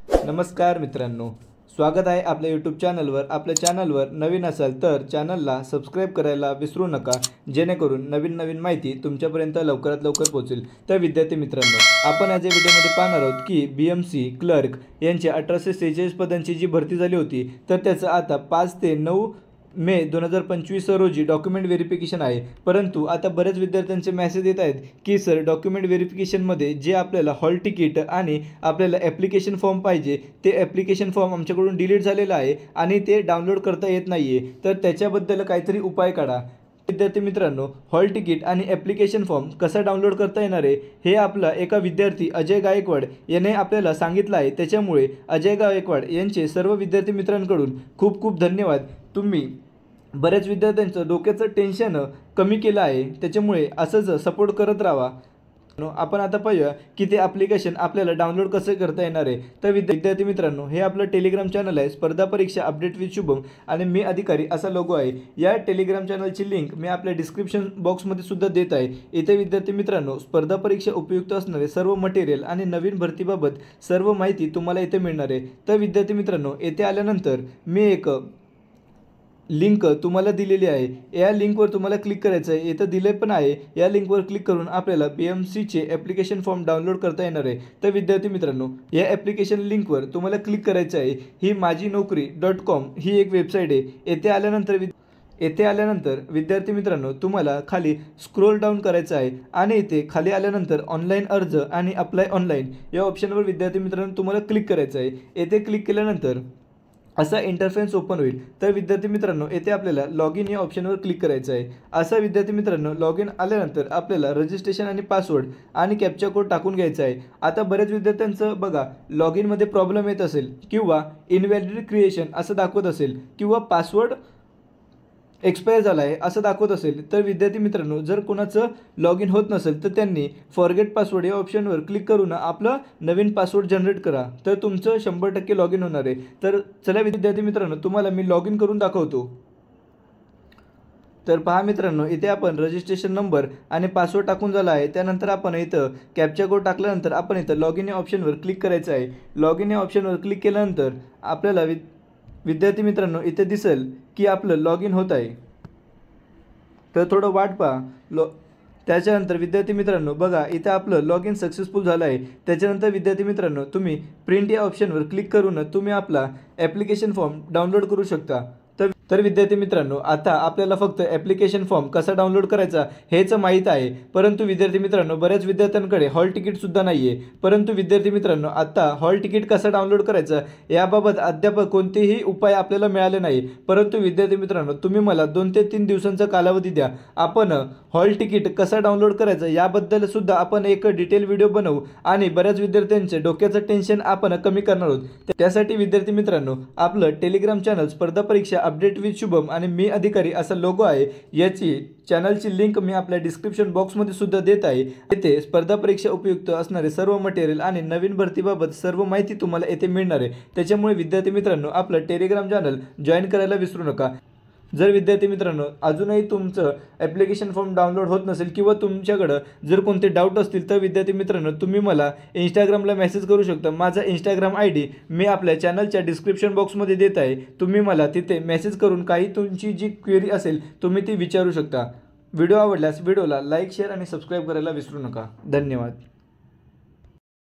नमस्कार मित्रांनो, स्वागत आहे आपल्या यूट्यूब चॅनलवर। आपल्या चॅनलवर नवीन असाल तर चॅनलला सबस्क्राईब करायला विसरू नका, जेणेकरून नवीन माहिती तुमच्यापर्यंत लवकरात लवकर पोहोचेल। तर विद्यार्थी मित्रांनो, आपण आज या व्हिडिओमध्ये पाहणार आहोत की BMC क्लर्क यांच्या 1846 पदांची जी भरती झाली होती, तर त्याचं आता 5 ते 9 मे 2025 रोजी डॉक्युमेंट व्हेरिफिकेशन आहे। परंतु आता बरेच विद्यार्थ्यांचे मेसेज येत आहेत की सर, डॉक्युमेंट व्हेरिफिकेशनमध्ये जे आपल्याला हॉल तिकीट आणि आपल्याला ॲप्लिकेशन फॉर्म पाहिजे, ते ॲप्लिकेशन फॉर्म आमच्याकडून डिलीट झालेला आहे आणि ते डाउनलोड करता येत नाही आहे। तर त्याच्याबद्दल काहीतरी उपाय काढा। विद्यार्थी मित्रांनो, हॉल तिकीट आणि ॲप्लिकेशन फॉर्म कसा डाउनलोड करता येणार आहे हे आपला एका विद्यार्थी अजय गायकवाड याने आपल्याला सांगितलं आहे। त्याच्यामुळे अजय गायकवाड यांचे सर्व विद्यार्थी मित्रांकडून खूप खूप धन्यवाद। तुम्ही बऱ्याच विद्यार्थ्यांचं डोक्याचं टेन्शन कमी केलं आहे, त्याच्यामुळे असंच सपोर्ट करत राहा। आपण आता पाहूया की ते ॲप्लिकेशन आपल्याला डाउनलोड कसं करता येणार आहे। तर विद्यार्थी मित्रांनो, हे आपलं टेलिग्राम चॅनल आहे, स्पर्धा परीक्षा अपडेट विथ शुभम आणि मी अधिकारी असा लोगो आहे। या टेलिग्राम चॅनलची लिंक मी आपल्या डिस्क्रिप्शन बॉक्समध्ये सुद्धा देत आहे। इथे विद्यार्थी मित्रांनो, स्पर्धा परीक्षा उपयुक्त असणारे सर्व मटेरियल आणि नवीन भरतीबाबत सर्व माहिती तुम्हाला इथे मिळणार आहे। तर विद्यार्थी मित्रांनो, येथे आल्यानंतर मी एक लिंक तुम्हाला दिलेली आहे, या लिंकवर तुम्हाला क्लिक करायचं आहे। इथं दिले पण आहे, या लिंकवर क्लिक करून आपल्याला BMCचे ॲप्लिकेशन फॉर्म डाउनलोड करता येणार आहे। तर विद्यार्थी मित्रांनो, या ॲप्लिकेशन लिंकवर तुम्हाला क्लिक करायचं आहे। ही माझीनोकरी.com ही एक वेबसाईट आहे। येथे आल्यानंतर विद्यार्थी मित्रांनो, तुम्हाला खाली स्क्रोल डाऊन करायचं आहे आणि इथे खाली आल्यानंतर ऑनलाईन अर्ज आणि अप्लाय ऑनलाईन या ऑप्शनवर विद्यार्थी मित्रांनो तुम्हाला क्लिक करायचं आहे। येथे क्लिक केल्यानंतर असा इंटरफेस ओपन होईल। तर विद्यार्थी मित्रांनो, येथे आपल्याला लॉग इन या ऑप्शनवर क्लिक करायचं आहे। असा विद्यार्थी मित्रांनो, लॉग इन आल्यानंतर आपल्याला रजिस्ट्रेशन आणि पासवर्ड आणि कॅप्चा कोड टाकून घ्यायचा आहे। आता बऱ्याच विद्यार्थ्यांचं बघा, लॉग इनमध्ये प्रॉब्लेम येत असेल किंवा इनव्हॅलिड क्रिएशन असं दाखवत असेल किंवा पासवर्ड एक्सपायर झाला आहे असं दाखवत असेल, तर विद्यार्थी मित्रांनो, जर कोणाचं लॉग इन होत नसेल तर त्यांनी फॉरगेट पासवर्ड या ऑप्शनवर क्लिक करून आपलं नवीन पासवर्ड जनरेट करा, तर तुमचं 100% लॉग इन होणार आहे। तर चला विद्यार्थी मित्रांनो, तुम्हाला मी लॉग इन करून दाखवतो। तर पहा मित्रांनो, इथे आपण रजिस्ट्रेशन नंबर आणि पासवर्ड टाकून झाला आहे। त्यानंतर आपण इथं कॅप्चा कोड टाकल्यानंतर आपण इथं लॉग इन या ऑप्शनवर क्लिक करायचं आहे। लॉग इन या ऑप्शनवर क्लिक केल्यानंतर आपल्याला विद्यार्थी मित्रांनो, इथे दिसेल की आपलं लॉग इन होत आहे। तर थोडं वाट पहा। त्याच्यानंतर विद्यार्थी मित्रांनो, बघा इथं आपलं लॉग इन सक्सेसफुल झालं आहे। त्याच्यानंतर विद्यार्थी मित्रांनो, तुम्ही प्रिंट या ऑप्शनवर क्लिक करून तुम्ही आपला ॲप्लिकेशन फॉर्म डाउनलोड करू शकता। तर विद्यार्थी मित्रांनो, आता आपल्याला फक्त ॲप्लिकेशन फॉर्म कसा डाउनलोड करायचा हेच माहीत आहे। परंतु विद्यार्थी मित्रांनो, बऱ्याच विद्यार्थ्यांकडे हॉल तिकीटसुद्धा नाही आहे। परंतु विद्यार्थी मित्रांनो, आता हॉल तिकीट कसं डाउनलोड करायचं याबाबत अद्याप कोणतेही उपाय आपल्याला मिळाले नाही। परंतु विद्यार्थी मित्रांनो, तुम्ही मला 2 ते 3 दिवसांचा कालावधी द्या, आपण हॉल तिकीट कसं डाउनलोड करायचं याबद्दल सुद्धा आपण एक डिटेल व्हिडिओ बनवू आणि बऱ्याच विद्यार्थ्यांचे डोक्याचं टेन्शन आपण कमी करणार आहोत। त्यासाठी विद्यार्थी मित्रांनो, आपलं टेलिग्राम चॅनल स्पर्धा परीक्षा अपडेट विथ शुभम आणि मी अधिकारी असा लोगो आहे, याची चॅनलची लिंक मी आपल्या डिस्क्रिप्शन बॉक्समध्ये सुद्धा देत आहे। येथे स्पर्धा परीक्षा उपयुक्त असणारे सर्व मटेरियल आणि नवीन भरतीबाबत सर्व माहिती तुम्हाला येथे मिळणार आहे। त्याच्यामुळे विद्यार्थी मित्रांनो, आपलं टेलिग्राम चॅनल जॉईन करायला विसरू नका। जर विद्यार्थी मित्रांनो, अजूनही तुमचं ॲप्लिकेशन फॉर्म डाउनलोड होत नसेल किंवा तुमच्याकडं जर कोणते डाऊट असतील, तर विद्यार्थी मित्रांनो, तुम्ही मला इंस्टाग्रामला मेसेज करू शकता। माझा इंस्टाग्राम ID मी आपल्या चॅनलच्या डिस्क्रिप्शन बॉक्समध्ये देत आहे। तुम्ही मला तिथे मेसेज करून काही तुमची जी क्वेरी असेल तुम्ही ती विचारू शकता। व्हिडिओ आवडल्यास व्हिडिओला लाईक, शेअर आणि सबस्क्राईब करायला विसरू नका। धन्यवाद।